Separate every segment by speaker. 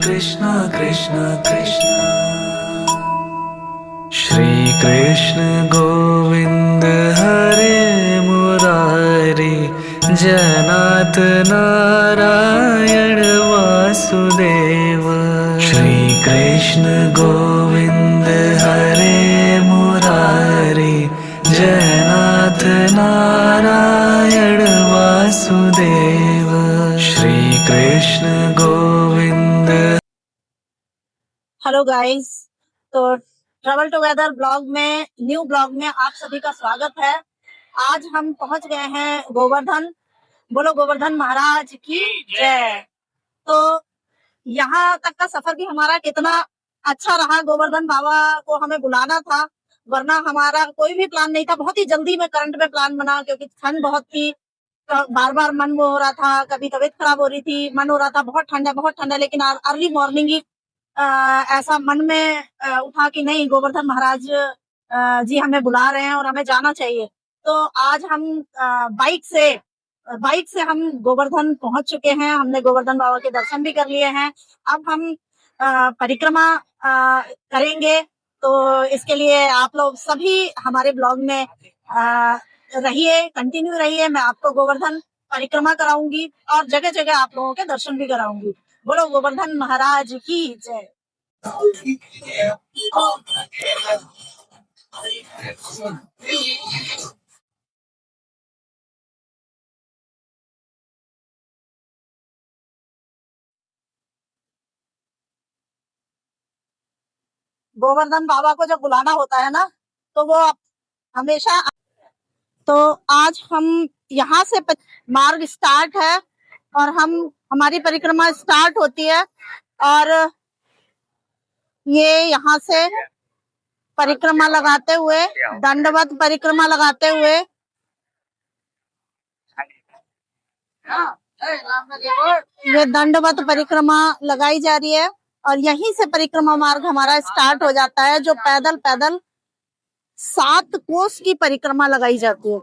Speaker 1: कृष्ण कृष्ण कृष्ण श्री कृष्ण गोविंद हरे मुरारी जनाथ नारायण वासुदेव। श्री कृष्ण गोविंद हरे Murari जनाथ Narayan Vasudev. Shri Krishna Govind.
Speaker 2: Hello guys, तो travel together blog में new blog में आप सभी का स्वागत है। आज हम पहुंच गए हैं गोवर्धन। बोलो गोवर्धन महाराज की जय। तो यहाँ तक का सफर भी हमारा कितना अच्छा रहा। गोवर्धन बाबा को हमें बुलाना था, वरना हमारा कोई भी प्लान नहीं था। बहुत ही जल्दी में करंट में प्लान बना, क्योंकि ठंड बहुत थी। तो बार बार मन वो हो रहा था, कभी तबीयत खराब हो रही थी, मन हो रहा था बहुत ठंडा, लेकिन अर्ली मॉर्निंग ही ऐसा मन में उठा कि नहीं, गोवर्धन महाराज जी हमें बुला रहे हैं और हमें जाना चाहिए। तो आज हम बाइक से हम गोवर्धन पहुंच चुके हैं। हमने गोवर्धन बाबा के दर्शन भी कर लिए हैं। अब हम परिक्रमा करेंगे। तो इसके लिए आप लोग सभी हमारे ब्लॉग में रहिए, कंटिन्यू रहिए। मैं आपको गोवर्धन परिक्रमा कराऊंगी और जगह जगह आप लोगों के दर्शन भी कराऊंगी। बोलो गोवर्धन महाराज की जय। गोवर्धन बाबा को जब बुलाना होता है ना, तो वो हमेशा। तो आज हम यहाँ से मार्ग स्टार्ट है और हमारी परिक्रमा स्टार्ट होती है। और ये यहाँ से परिक्रमा लगाते हुए, दंडवत परिक्रमा लगाते हुए ये दंडवत परिक्रमा लगाई जा रही है। और यहीं से परिक्रमा मार्ग हमारा स्टार्ट हो जाता है, जो पैदल पैदल 7 कोस की परिक्रमा लगाई जाती है।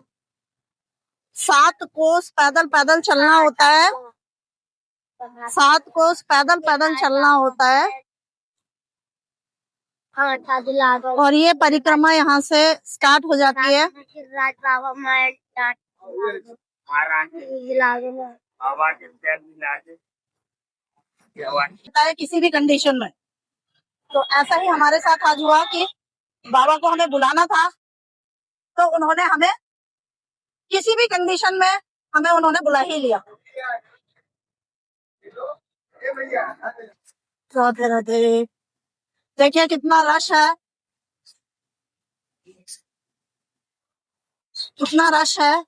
Speaker 2: 7 कोस पैदल पैदल चलना होता है। 7 कोस पैदल पैदल चलना होता है। और ये परिक्रमा यहाँ से स्टार्ट हो जाती है। किसी भी कंडीशन में। तो ऐसा ही हमारे साथ आज हुआ कि बाबा को हमें बुलाना था, तो उन्होंने हमें किसी भी कंडीशन में हमें उन्होंने बुला ही लिया। राधे राधे। देखिए कितना रश है, कितना रश है।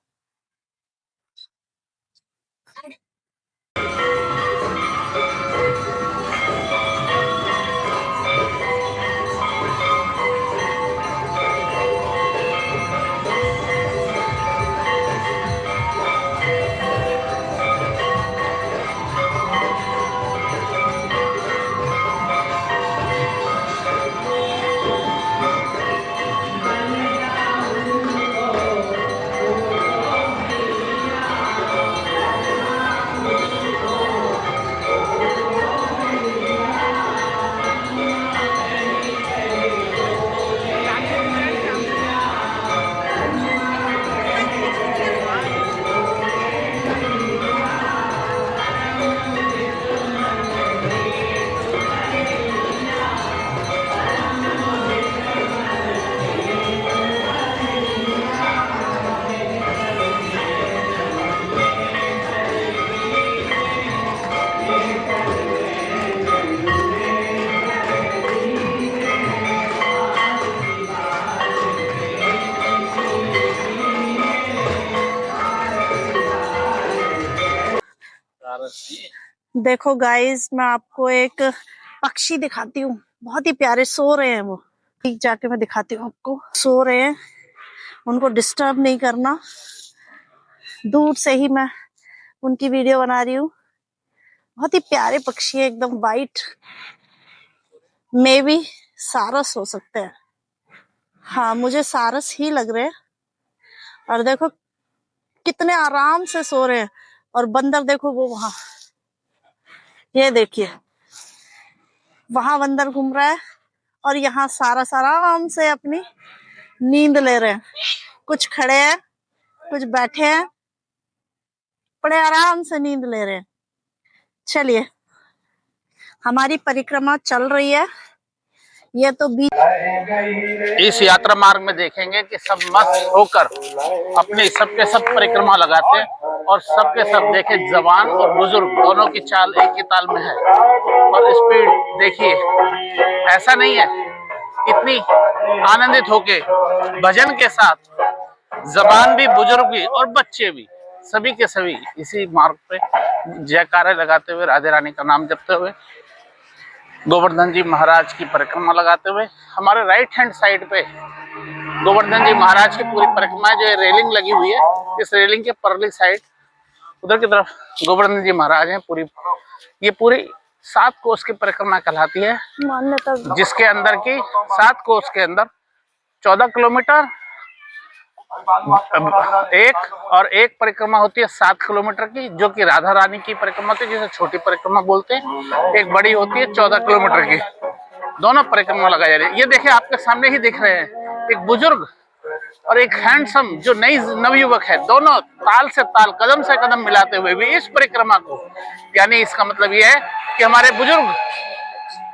Speaker 2: देखो गाइस, मैं आपको एक पक्षी दिखाती हूँ। बहुत ही प्यारे सो रहे हैं वो। जाके मैं दिखाती हूँ आपको। सो रहे हैं, उनको डिस्टर्ब नहीं करना। दूर से ही मैं उनकी वीडियो बना रही हूँ। बहुत ही प्यारे पक्षी है, एकदम वाइट। मे बी सारस हो सकते हैं। हाँ, मुझे सारस ही लग रहे हैं। और देखो कितने आराम से सो रहे हैं। और बंदर देखो वो वहां, ये देखिए वहां बंदर घूम रहा है और यहाँ सारा आराम से अपनी नींद ले रहे हैं। कुछ खड़े हैं, कुछ बैठे हैं, बड़े आराम से नींद ले रहे हैं। चलिए, हमारी परिक्रमा चल रही है। ये तो बीच
Speaker 3: इस यात्रा मार्ग में देखेंगे कि सब मस्त होकर अपने सबके सब परिक्रमा लगाते हैं और सबके सब देखे जवान और बुजुर्ग दोनों की चाल एक ही ताल में है। और स्पीड देखिए, ऐसा नहीं है, इतनी आनंदित होके भजन के साथ जवान भी, बुजुर्ग भी और बच्चे भी, सभी के सभी इसी मार्ग पे जयकारे लगाते हुए, राधे रानी का नाम जपते हुए, गोवर्धन जी महाराज की परिक्रमा लगाते हुए, हमारे राइट हैंड साइड पे गोवर्धन जी महाराज की पूरी परिक्रमा जो रेलिंग लगी हुई है, इस रेलिंग के परली साइड उधर की तरफ गोवर्धन जी महाराज हैं। ये पूरी 7 कोस की परिक्रमा कहलाती है, जिसके अंदर की 7 कोस के अंदर 14 किलोमीटर एक परिक्रमा होती है 7 किलोमीटर की, जो कि राधा रानी की परिक्रमा होती है, जिसे छोटी परिक्रमा बोलते हैं। एक बड़ी होती है 14 किलोमीटर की। दोनों परिक्रमा लगाई जा रही है। ये देखिए, आपके सामने ही दिख रहे हैं, एक बुजुर्ग और एक हैंडसम जो नवयुवक है, दोनों ताल से ताल, कदम से कदम मिलाते हुए भी इस परिक्रमा को, यानी इसका मतलब ये है कि हमारे बुजुर्ग,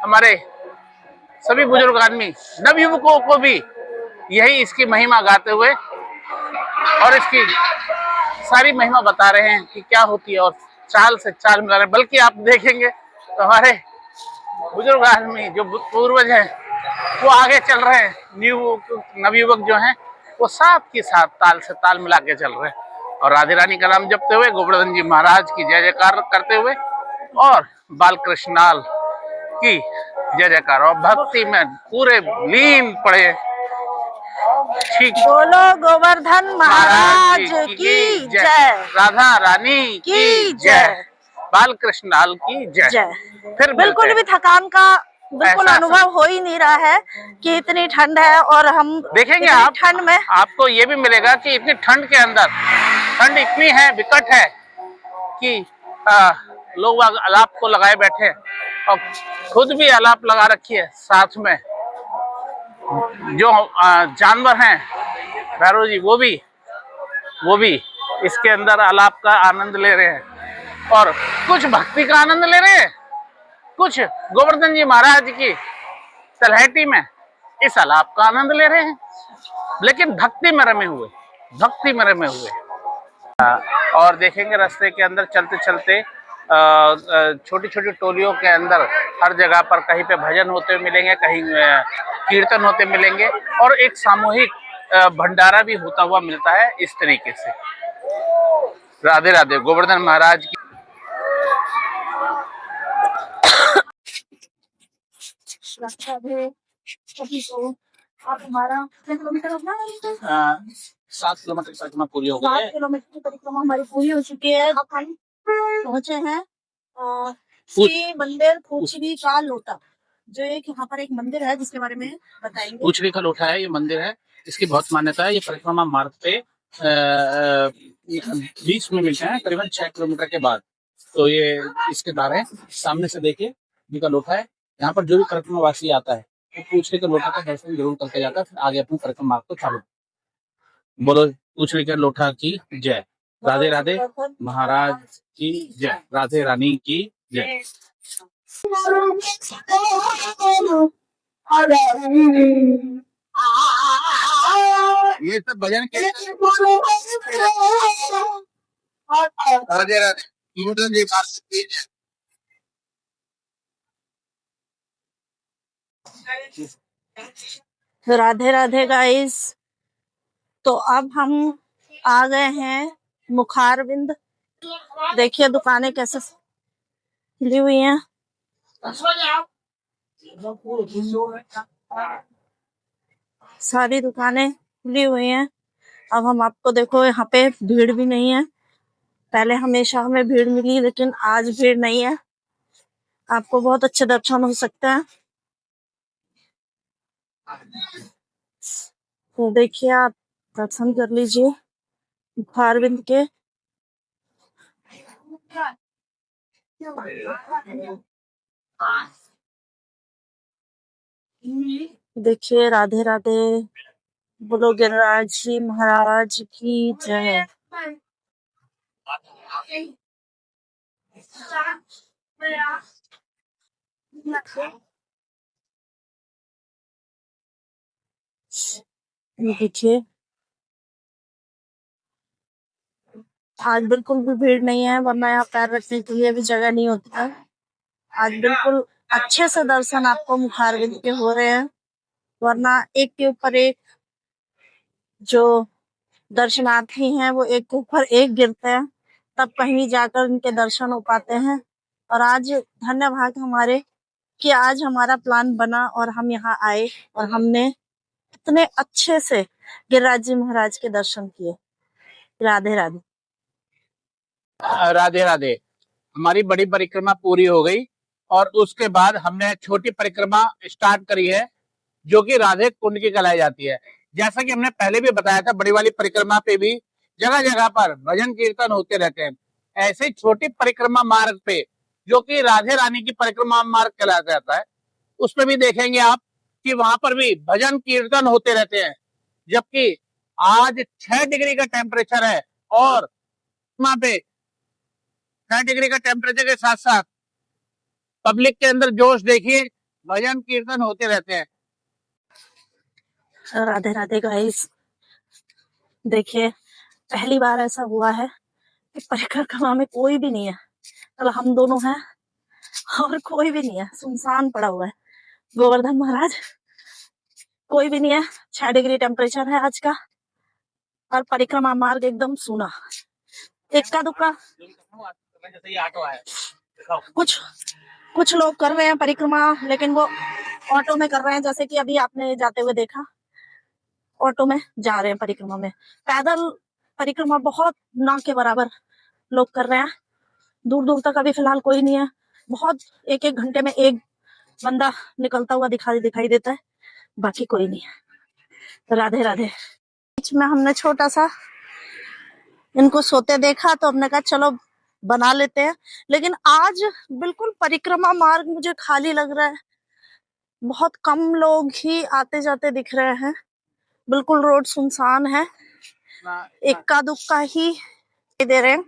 Speaker 3: हमारे सभी बुजुर्ग आदमी, नवयुवकों को भी यही इसकी महिमा गाते हुए और इसकी सारी महिमा बता रहे हैं कि क्या होती है, और चाल से चाल मिला रहे हैं। बल्कि आप देखेंगे तो हमारे बुजुर्ग आदमी जो पूर्वज हैं वो आगे चल रहे हैं, नवयुवक जो हैं वो साथ की साथ ताल से ताल मिला के चल रहे हैं और राधे रानी का नाम जपते हुए, गोवर्धन जी महाराज की जय जयकार करते हुए और बाल कृष्णाल की जय जयकार, और भक्ति में पूरे लीन पड़े। ठीक,
Speaker 2: बोलो गोवर्धन महाराज की जय,
Speaker 3: राधा रानी की जय, बाल कृष्णाल की जय। फिर
Speaker 2: बिल्कुल भी थकान का बिल्कुल अनुभव हो ही नहीं रहा है कि इतनी ठंड है। और हम
Speaker 3: देखेंगे आप ठंड में आपको ये भी मिलेगा कि इतनी ठंड के अंदर, ठंड इतनी है, विकट है कि लोग अलाप को लगाए बैठे और खुद भी अलाप लगा रखी है। साथ में जो जानवर हैं, भैरव जी, वो भी इसके अंदर अलाप का आनंद ले रहे हैं और कुछ भक्ति का आनंद ले रहे हैं, कुछ गोवर्धन जी महाराज की तलहटी में इस अलाप का आनंद ले रहे हैं, लेकिन भक्ति में रमे हुए। और देखेंगे रास्ते के अंदर चलते चलते छोटी छोटी टोलियों के अंदर हर जगह पर कहीं पे भजन होते मिलेंगे, कहीं कीर्तन होते मिलेंगे और एक सामूहिक भंडारा भी होता हुआ मिलता है। इस तरीके से राधे राधे, गोवर्धन महाराज की।
Speaker 2: आप हमारा 7 किलोमीटर
Speaker 3: 7 किलोमीटर की परिक्रमा पूरी हो गई है।
Speaker 2: 7 किलोमीटर की परिक्रमा हमारी पूरी हो चुकी है। अब हम पहुंचे हैं श्री मंदिर पूछड़ी का लोटा, जो एक यहाँ पर एक मंदिर है जिसके बारे में बताएंगे।
Speaker 3: पूछड़ी का लोटा है, ये मंदिर है, इसकी बहुत मान्यता है। ये परिक्रमा मार्ग पे बीच में मिलते हैं, करीबन 6 किलोमीटर के बाद। तो ये इसके द्वार है, सामने से देखिए, जी का लोटा है। यहाँ पर जो भी परिक्रमा वासी आता है तो पूछड़ी के लोटा का दर्शन जरूर करके जाता है, फिर आगे अपने परिक्रमा मार्ग को चालू। बोलो पूछड़ी के लोटा की जय, राधे राधे महाराज की जय, राधे रानी की जय। ये सब भजन के राधे राधे
Speaker 2: राधे राधे गाइस। तो अब हम आ गए हैं मुखारविंद। देखिए दुकानें कैसे खुली हुई हैं। सारी दुकानें खुली हुई हैं। अब हम आपको देखो, यहाँ पे भीड़ भी नहीं है। पहले हमेशा हमें भीड़ मिली, लेकिन आज भीड़ नहीं है। आपको बहुत अच्छे दर्शन हो सकते हैं। तो देखिए, आप दर्शन कर लीजिए मुखारविंद के। देखिए, राधे राधे। बोलो गिरिराज जी महाराज की जय। ये देखिए, आज बिल्कुल भी भीड़ नहीं है, वरना यहाँ पैर रखने के लिए भी जगह नहीं होती है। आज बिल्कुल अच्छे से दर्शन आपको मुखारविंद के हो रहे हैं, वरना एक के ऊपर एक जो दर्शनार्थी हैं वो एक के ऊपर एक गिरते हैं, तब कहीं जाकर उनके दर्शन हो पाते हैं। और आज धन्य भाग हमारे कि आज हमारा प्लान बना और हम यहाँ आए और हमने इतने अच्छे से गिरिराज जी महाराज के दर्शन किए। राधे राधे।
Speaker 3: राधे राधे। हमारी बड़ी परिक्रमा पूरी हो गई और उसके बाद हमने छोटी परिक्रमा स्टार्ट करी है, जो कि राधे कुंड की कहलाई जाती है। जैसा कि हमने पहले भी बताया था, बड़ी वाली परिक्रमा पे भी जगह जगह पर भजन कीर्तन होते रहते हैं। ऐसे ही छोटी परिक्रमा मार्ग पे, जो कि राधे रानी की परिक्रमा मार्ग कहलाया जाता है, उसमें भी देखेंगे आप कि वहां पर भी भजन कीर्तन होते रहते हैं। जबकि आज 6 डिग्री का टेम्परेचर है और वहां पे 6 डिग्री का टेम्परेचर के साथ साथ पब्लिक के अंदर जोश देखिए, भजन कीर्तन होते रहते हैं।
Speaker 2: राधे राधे गाइस। देखिए, पहली बार ऐसा हुआ है कि परिक्रमा में कोई भी नहीं है, कल हम दोनों हैं और कोई भी नहीं है, सुनसान पड़ा हुआ है गोवर्धन महाराज, कोई भी नहीं है। 6 डिग्री टेम्परेचर है आज का और परिक्रमा मार्ग एकदम सूना, इक्का दुक्का कुछ कुछ लोग कर रहे हैं परिक्रमा, लेकिन वो ऑटो में कर रहे हैं, जैसे कि अभी आपने जाते हुए देखा, ऑटो में जा रहे हैं परिक्रमा में। पैदल परिक्रमा बहुत ना के बराबर लोग कर रहे हैं, दूर दूर तक अभी फिलहाल कोई नहीं है। बहुत एक एक घंटे में एक बंदा निकलता हुआ दिखाई देता है, बाकी कोई नहीं है। राधे राधे। बीच में हमने छोटा सा इनको सोते देखा तो हमने कहा चलो बना लेते हैं, लेकिन आज बिल्कुल परिक्रमा मार्ग मुझे खाली लग रहा है, बहुत कम लोग ही आते जाते दिख रहे हैं, बिल्कुल रोड सुनसान है, इक्का दुक्का ही दे रहे हैं।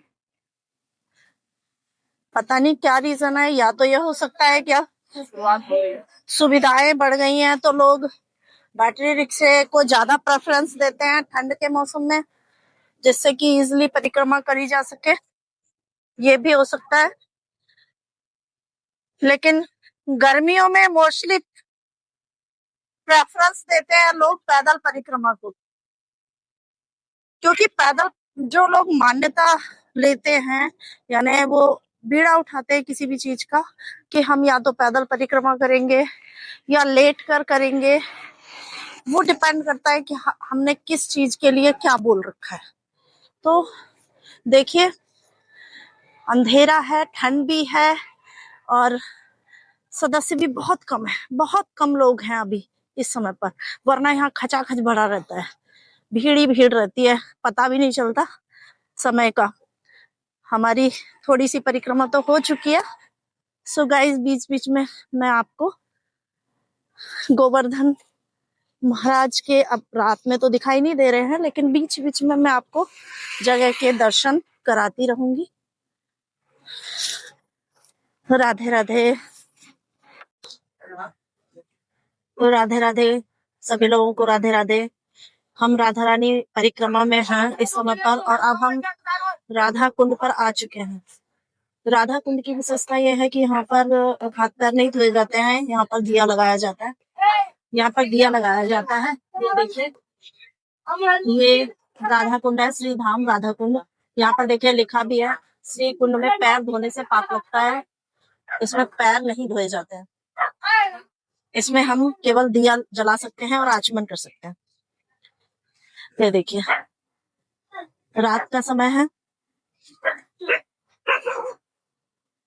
Speaker 2: पता नहीं क्या रीजन है, या तो यह हो सकता है क्या सुविधाएं बढ़ गई हैं तो लोग बैटरी रिक्शे को ज्यादा प्रेफरेंस देते हैं ठंड के मौसम में, जिससे कि इजिली परिक्रमा करी जा सके, ये भी हो सकता है। लेकिन गर्मियों में मोस्टली प्रेफरेंस देते हैं लोग पैदल परिक्रमा को, क्योंकि पैदल जो लोग मान्यता लेते हैं, यानी वो बीड़ा उठाते हैं किसी भी चीज का कि हम या तो पैदल परिक्रमा करेंगे या लेट कर करेंगे, वो डिपेंड करता है कि हमने किस चीज के लिए क्या बोल रखा है। तो देखिए, अंधेरा है, ठंड भी है और सदस्य भी बहुत कम है, बहुत कम लोग हैं अभी इस समय पर, वरना यहाँ खचाखच भरा रहता है, भीड़ ही भीड़ रहती है, पता भी नहीं चलता समय का। हमारी थोड़ी सी परिक्रमा तो हो चुकी है। सो गाइस, बीच बीच में मैं आपको गोवर्धन महाराज के, अब रात में तो दिखाई नहीं दे रहे हैं, लेकिन बीच बीच में मैं आपको जगह के दर्शन कराती रहूंगी। राधे राधे। राधे राधे सभी लोगों को, राधे राधे। हम राधा रानी परिक्रमा में हैं इस समय पर और अब हम राधा कुंड पर आ चुके हैं। राधा कुंड की विशेषता यह है कि यहाँ पर हाथ पैर नहीं धोए जाते हैं, यहाँ पर दिया लगाया जाता है, यहाँ पर दिया लगाया जाता है। ये देखिए, ये राधा कुंड है, श्री धाम राधा कुंड। यहाँ पर देखिए लिखा भी है, श्री कुंड में पैर धोने से पाप लगता है, इसमें पैर नहीं धोए जाते हैं, इसमें हम केवल दिया जला सकते हैं और आचमन कर सकते हैं। ये देखिए, रात का समय है,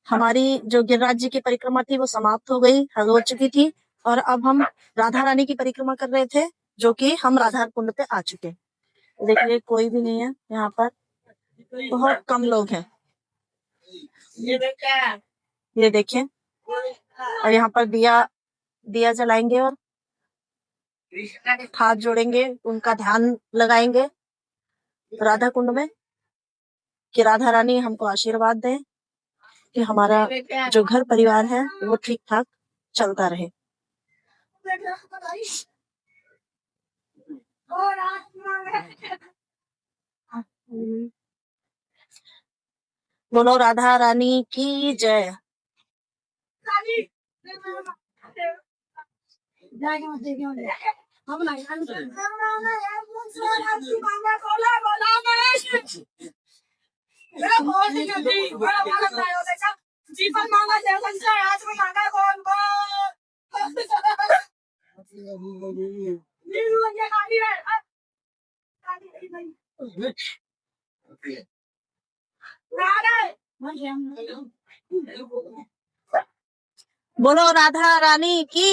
Speaker 2: हमारी जो गिरिराज जी की परिक्रमा थी वो समाप्त हो गई, हो चुकी थी, और अब हम राधा रानी की परिक्रमा कर रहे थे, जो कि हम राधा कुंड पे आ चुके। देखिए, कोई भी नहीं है यहाँ पर, बहुत कम लोग हैं। ये देखिए, और यहाँ पर दिया जलाएंगे और हाथ जोड़ेंगे, उनका ध्यान लगाएंगे राधा कुंड में, कि राधा रानी हमको आशीर्वाद दें कि हमारा जो घर परिवार है वो ठीक ठाक चलता रहे। बोलो राधा रानी की जय। जीवन मांगा देवन से आज में मांगा कौन बोलो राधा रानी की।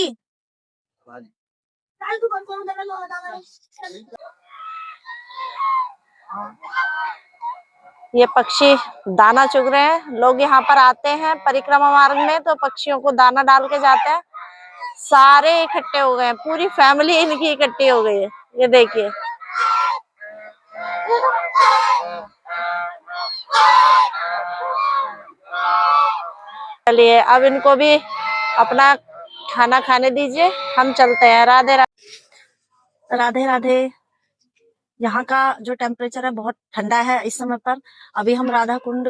Speaker 2: ये पक्षी दाना चुग रहे हैं। लोग यहाँ पर आते हैं परिक्रमा मार्ग में तो पक्षियों को दाना डाल के जाते हैं। सारे इकट्ठे हो गए हैं, पूरी फैमिली इनकी इकट्ठी हो गई है। ये देखिए, चलिए अब इनको भी अपना खाना खाने दीजिए, हम चलते हैं। राधे राधे। राधे राधे। यहाँ का जो टेम्परेचर है बहुत ठंडा है इस समय पर। अभी हम राधा कुंड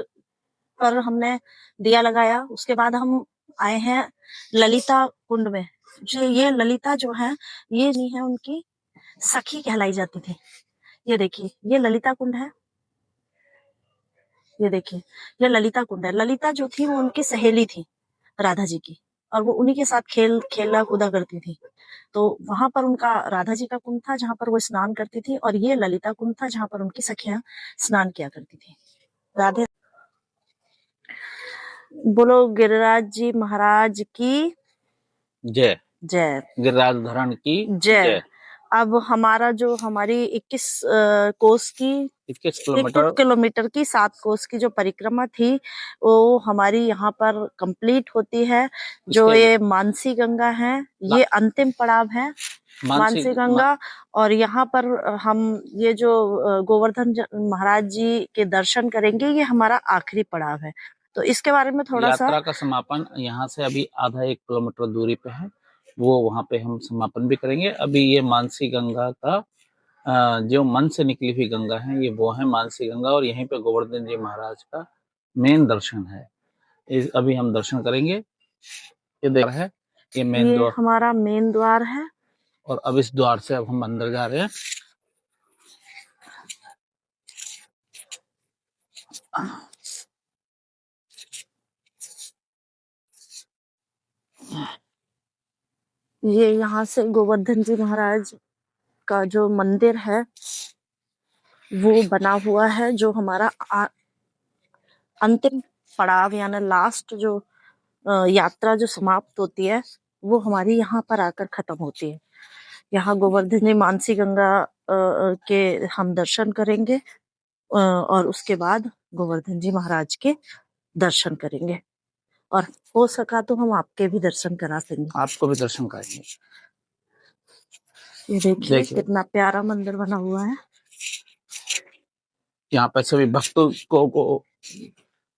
Speaker 2: पर हमने दिया लगाया, उसके बाद हम आए हैं ललिता कुंड में। जो ये ललिता जो है ये नहीं है, उनकी सखी कहलाई जाती थी। ये देखिए, ये ललिता कुंड है। ये देखिए, ये ललिता कुंड है। ललिता जो थी वो उनकी सहेली थी राधा जी की, और वो उन्हीं के साथ खेला कूदा करती थी। तो वहां पर उनका राधा जी का कुंड था जहां पर वो स्नान करती थी, और ये ललिता कुंड था जहां पर उनकी सखियां स्नान किया करती थी। राधे। बोलो गिरिराज जी महाराज की
Speaker 3: जय।
Speaker 2: जय।
Speaker 3: गिरिराज धरण की
Speaker 2: जय। अब हमारा जो हमारी 21 कोस की
Speaker 3: 21
Speaker 2: किलोमीटर की 7 कोस की जो परिक्रमा थी वो हमारी यहाँ पर कंप्लीट होती है। जो ये मानसी गंगा है ये अंतिम पड़ाव है, मानसी गंगा। और यहाँ पर हम ये जो गोवर्धन महाराज जी के दर्शन करेंगे, ये हमारा आखिरी पड़ाव है। तो इसके बारे में थोड़ा सा।
Speaker 3: यात्रा का समापन यहाँ से अभी आधा 1 किलोमीटर दूरी पे है, वो वहाँ पे हम समापन भी करेंगे। अभी ये मानसी गंगा का जो मन से निकली हुई गंगा है, ये वो है मानसी गंगा, और यहीं पे गोवर्धन जी महाराज का मेन दर्शन है। अभी हम दर्शन करेंगे। ये देख रहा है, ये मेन द्वार,
Speaker 2: हमारा मेन द्वार है।
Speaker 3: और अब इस द्वार से अब हम अंदर जा रहे हैं।
Speaker 2: ये यहाँ से गोवर्धन जी महाराज का जो मंदिर है वो बना हुआ है, जो हमारा अंतिम पड़ाव यानी लास्ट जो यात्रा जो समाप्त होती है वो हमारी यहाँ पर आकर खत्म होती है। यहाँ गोवर्धन जी मानसी गंगा के हम दर्शन करेंगे, और उसके बाद गोवर्धन जी महाराज के दर्शन करेंगे, और हो सका तो हम आपके भी दर्शन करा देंगे।
Speaker 3: आपको भी दर्शन कराएंगे।
Speaker 2: ये देखिए कितना प्यारा मंदिर बना हुआ है।
Speaker 3: यहाँ पर सभी भक्तों को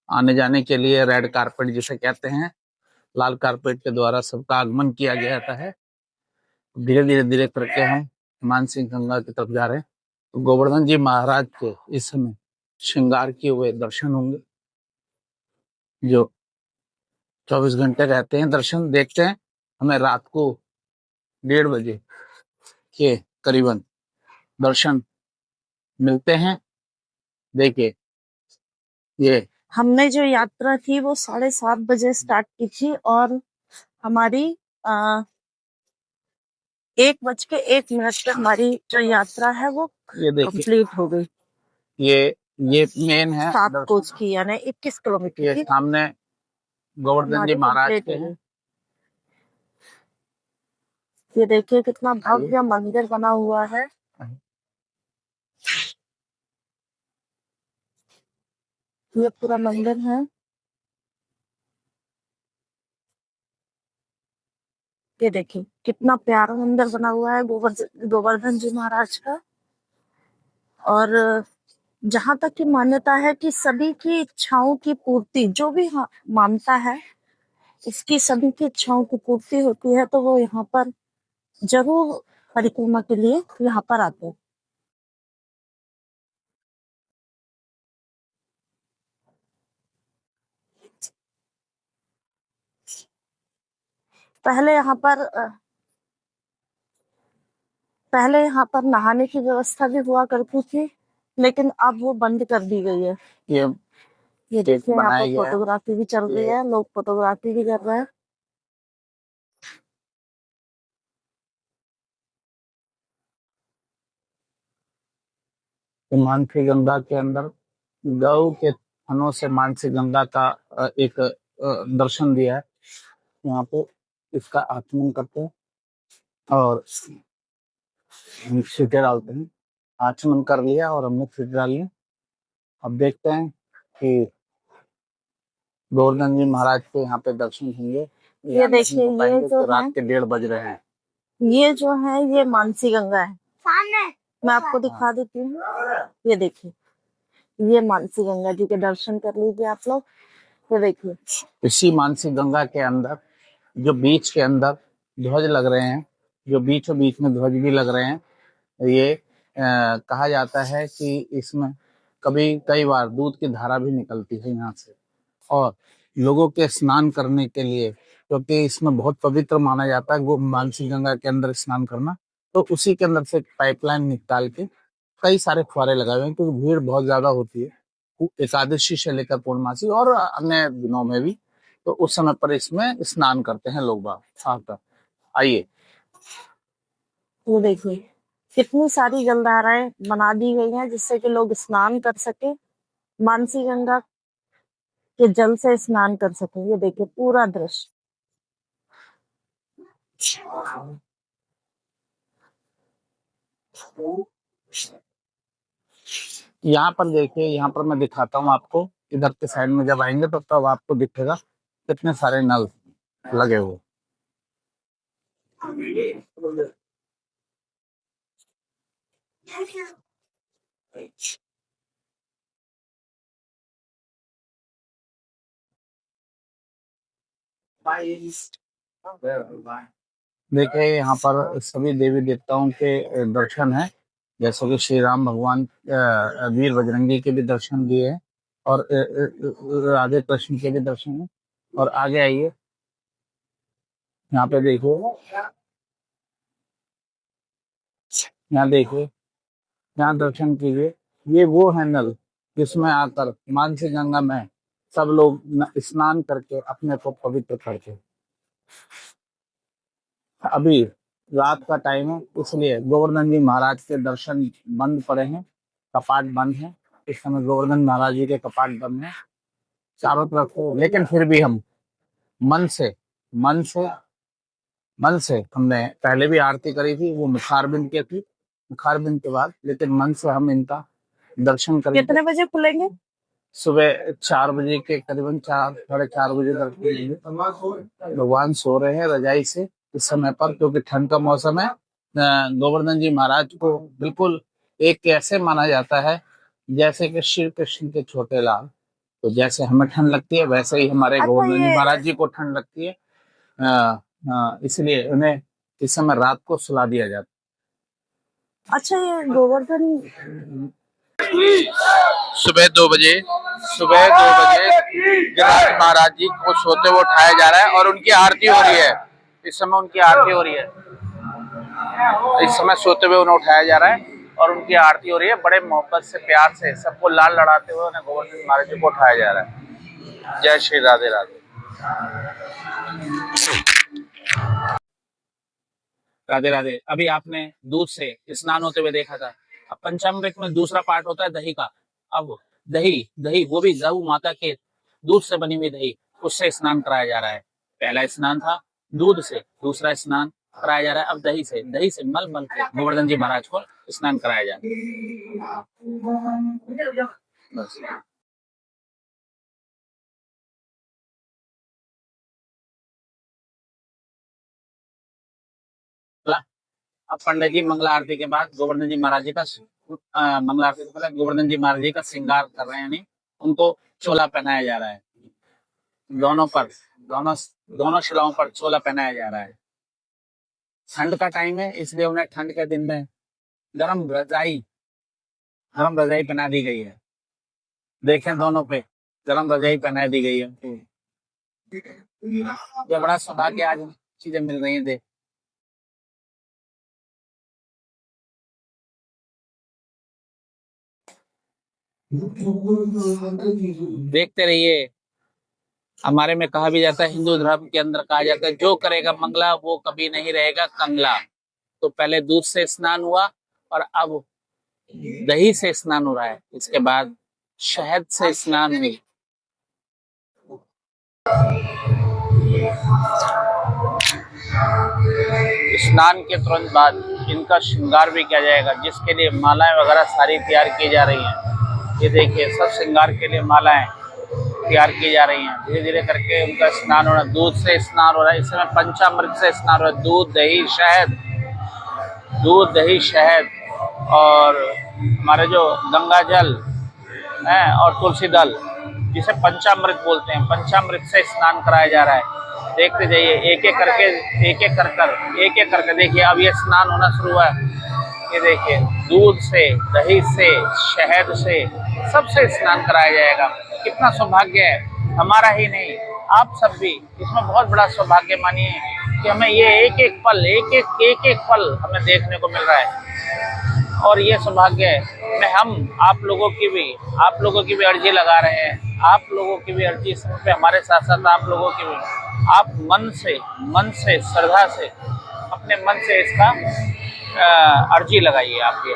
Speaker 3: आने जाने के लिए रेड कारपेट जिसे कहते हैं, लाल कारपेट के द्वारा सबका आगमन किया गया जाता है। धीरे धीरे करके हम मानसी गंगा की तरफ जा रहे हैं। तो गोवर्धन जी महाराज के इस समय श्रृंगार किए हुए दर्शन होंगे, जो 24 घंटे रहते हैं। दर्शन देखते हैं, हमें रात को 1:30 बजे के करीबन दर्शन मिलते हैं। देखिए, ये
Speaker 2: हमने जो यात्रा थी वो 7:30 बजे स्टार्ट की थी, और हमारी 1:01 पे हमारी जो यात्रा है वो कंप्लीट हो गई।
Speaker 3: ये मेन है
Speaker 2: 7 कोस की यानी 21 किलोमीटर
Speaker 3: ये
Speaker 2: की।
Speaker 3: सामने गोवर्धन जी महाराज के हैं।
Speaker 2: ये देखिए कितना भव्य मंदिर बना हुआ है। ये पूरा मंदिर है। ये देखिए कितना प्यारा मंदिर बना हुआ है गोवर्धन जी महाराज का। और जहां तक की मान्यता है कि सभी की इच्छाओं की पूर्ति, जो भी मानता है उसकी सभी की इच्छाओं की पूर्ति होती है, तो वो यहाँ पर जरूर परिक्रमा के लिए यहाँ पर आते हैं। पहले यहाँ पर नहाने की व्यवस्था भी हुआ करती थी, लेकिन अब वो बंद कर दी गई है।
Speaker 3: ये
Speaker 2: ये देखिए यहाँ
Speaker 3: बनाया
Speaker 2: पर
Speaker 3: गया है।
Speaker 2: फोटोग्राफी भी चल रही है, लोग फोटोग्राफी भी कर रहे हैं।
Speaker 3: मानसी गंगा के अंदर गौ के थनों से मानसी गंगा का एक दर्शन दिया है। यहाँ पे इसका आचमन करते हैं और सीटें डालते हैं। आचमन कर लिया और हमने सीट डाल लिया। अब देखते हैं कि गोवर्धन जी महाराज के यहाँ पे दर्शन होंगे।
Speaker 2: ये देखिए ये जो
Speaker 3: रात के 1:30 बज रहे हैं।
Speaker 2: ये जो है ये मानसी गंगा है, मैं आपको दिखा देती हूँ। ये देखिए ये मानसी गंगा जी के दर्शन कर लीजिए आप लोग। ये देखिए
Speaker 3: इसी मानसी गंगा के अंदर जो बीच के अंदर ध्वज लग रहे हैं, जो बीचों बीच में ध्वज भी लग रहे हैं, ये कहा जाता है कि इसमें कई बार दूध की धारा भी निकलती है यहाँ से, और लोगों के स्नान करने के लिए, क्योंकि इसमें बहुत पवित्र माना जाता है वो मानसी गंगा के अंदर स्नान करना, तो उसी के अंदर से पाइपलाइन निकाल के कई सारे फुहारे लगाए हुए हैं, क्योंकि भीड़ बहुत ज्यादा होती है एकादशी से लेकर पूर्णमासी और अन्य दिनों में भी। तो उस समय पर इसमें स्नान करते हैं लोग बाग साथ। आइए
Speaker 2: ये देखिए कितनी सारी जलधाराएं बना दी गई हैं जिससे कि लोग स्नान कर सके, मानसी गंगा के जल से स्नान कर सके। ये देखिए पूरा दृश्य।
Speaker 3: यहाँ पर देखिए, यहाँ पर मैं दिखाता हूँ आपको। इधर के साइड में जब आएंगे तो तब आपको दिखेगा कितने सारे नल लगे हुए। देखिए यहाँ पर सभी देवी देवताओं के दर्शन है, जैसे कि श्री राम भगवान वीर बजरंगी के भी दर्शन दिए हैं, और राधे कृष्ण के भी दर्शन है। और आगे आइए, यहाँ पे देखो, यहाँ देखिए, यहाँ दर्शन कीजिए। ये वो है नल जिसमें आकर मानसी गंगा में सब लोग स्नान करके अपने को पवित्र करते। अभी रात का टाइम है, इसलिए गोवर्धन जी महाराज के दर्शन बंद पड़े हैं, कपाट बंद है। इस समय गोवर्धन महाराज जी के कपाट बंद है चारों तरफ से, लेकिन फिर भी हम मन से मन से मन से हमने पहले भी आरती करी थी, वो मुखारबिंद की थी, मुखारबिंद के बाद, लेकिन मन से हम इनका दर्शन करेंगे।
Speaker 2: कितने बजे खुलेंगे?
Speaker 3: सुबह 4 बजे के करीबन, 4 साढ़े 4 बजे तक भगवान सो रहे हैं रजाई से इस समय पर, क्योंकि ठंड का मौसम है। गोवर्धन जी महाराज को बिल्कुल एक ऐसे माना जाता है जैसे कि श्री कृष्ण के छोटे लाल। तो जैसे हमें ठंड लगती है वैसे ही हमारे गोवर्धन जी महाराज जी को ठंड लगती है। इसलिए उन्हें इस समय रात को सुला दिया जाता।
Speaker 2: अच्छा, ये गोवर्धन
Speaker 3: सुबह 2 बजे गिरिराज महाराज जी को सोते हुए उठाया जा रहा है और उनकी आरती हो रही है। इस समय उनकी आरती हो रही है, इस समय सोते हुए उन्हें उठाया जा रहा है और उनकी आरती हो रही है। बड़े मोहब्बत से, प्यार से सबको लाल लड़ाते हुए उन्हें गोवर्धन महाराज जी को उठाया जा रहा है। जय श्री राधे राधे। राधे राधे। अभी आपने दूध से स्नान होते हुए देखा था। अब पंचामृत में दूसरा पार्ट होता है दही का। अब दही वो भी गौ माता के दूध से बनी हुई दही, उससे स्नान कराया जा रहा है। पहला स्नान था दूध से, दूसरा स्नान कराया जा रहा है अब दही से मल मल के गोवर्धन जी महाराज को स्नान कराया जा रहा है। अब पंडित जी मंगला आरती के बाद गोवर्धन जी महाराज जी का मंगला आरती से पहले गोवर्धन जी महाराज जी का श्रृंगार कर रहे हैं, यानी उनको चोला पहनाया जा रहा है। दोनों शिलाओं पर चोला पहनाया जा रहा है। ठंड का टाइम है, इसलिए उन्हें ठंड के दिन में गरम रजाई पहना दी गई है। देखें दोनों पे गरम रजाई पहना दी गई है। ये बड़ा सौभाग्य आज चीजें मिल रही हैं। देखते रहिए। हमारे में कहा भी जाता है, हिंदू धर्म के अंदर कहा जाता है, जो करेगा मंगला वो कभी नहीं रहेगा कंगला। तो पहले दूध से स्नान हुआ और अब दही से स्नान हो रहा है, इसके बाद शहद से स्नान हुई। स्नान के तुरंत बाद इनका श्रृंगार भी किया जाएगा, जिसके लिए मालाएं वगैरह सारी तैयार की जा रही हैं। ये देखिए, सब श्रृंगार के लिए मालाएं तैयार की जा रही हैं। धीरे धीरे करके उनका स्नान हो रहा है, दूध से स्नान हो रहा है। इस समय पंचामृत से स्नान हो रहा है, दूध दही शहद और हमारे जो गंगा जल है और तुलसी दल, जिसे पंचामृत बोलते हैं, पंचामृत से स्नान कराया जा रहा है। देखते जाइए, एक एक करके देखिए, अब ये स्नान होना शुरू हुआ है। ये देखिए, दूध से, दही से, शहद से, सबसे स्नान कराया जाएगा। कितना सौभाग्य है, हमारा ही नहीं, आप सब भी इसमें बहुत बड़ा सौभाग्य मानिए कि हमें ये एक एक पल हमें देखने को मिल रहा है। और ये सौभाग्य में हम आप लोगों की भी अर्जी लगा रहे हैं। आप लोगों की भी अर्जी इस पे, हमारे साथ साथ आप लोगों की भी, आप मन से श्रद्धा से, अपने मन से इसका अर्जी लगाइए। आप ये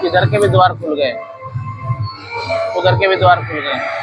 Speaker 3: इधर के भी द्वार खुल गए, उधर के भी द्वार खुल गए।